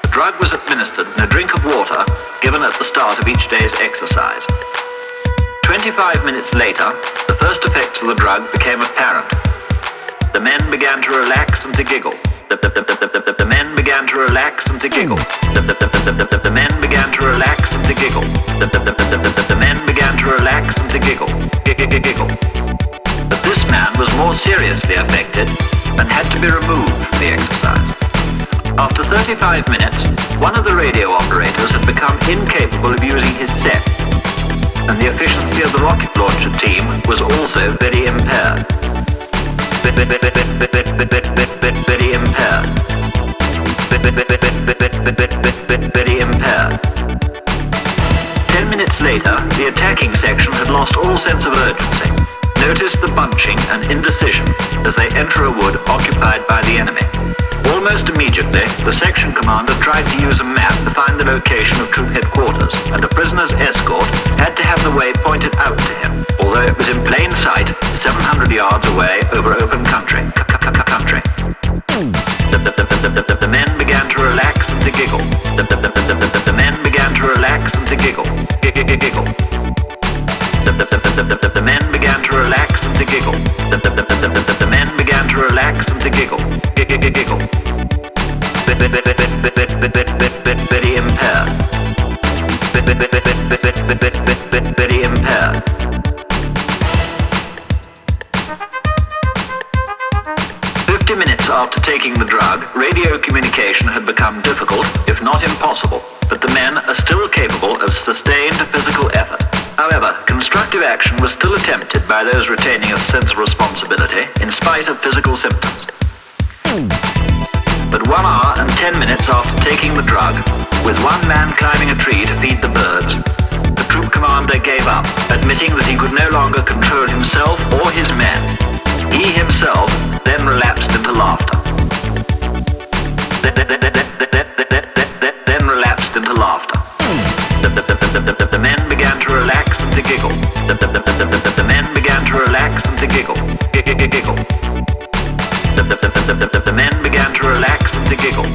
The drug was administered in a drink of water given at the start of each day's exercise. 25 minutes later, the first effects of the drug became apparent. The men began to relax and to giggle. The men began to relax and to giggle. The men began to relax and to giggle. The men began to relax and to giggle. Giggle. But this man was more seriously affected and had to be removed from the exercise. After 35 minutes, one of the radio operators had become incapable of using his set, and the efficiency of the rocket launcher team was also very impaired. Very impaired. Very impaired. 10 minutes later, the attacking section had lost all sense of urgency. Notice the bunching and indecision as they enter a wood occupied by the enemy. Almost immediately, the section commander tried to use a map to find the location of troop headquarters, and the prisoner's escort had to have the way pointed out to him, although it was in plain sight, 700 yards away over open country. The men began to relax and to giggle. The men began to relax and to giggle. Giggle. The men began to relax and to giggle. The men began to relax and to giggle. Giggle. Very impaired. Very impaired. Minutes after taking the drug, radio communication had become difficult, if not impossible, but the men are still capable of sustained physical effort. However, constructive action was still attempted by those retaining a sense of responsibility in spite of physical symptoms. But 1 hour and 10 minutes after taking the drug, with one man climbing a tree to feed the birds, the troop commander gave up, admitting that he could no longer control himself or his men. He himself then relapsed into laughter. Then relapsed into laughter. The men began to relax and to giggle. The men began to relax and to giggle. Giggle. The men began to relax and to giggle.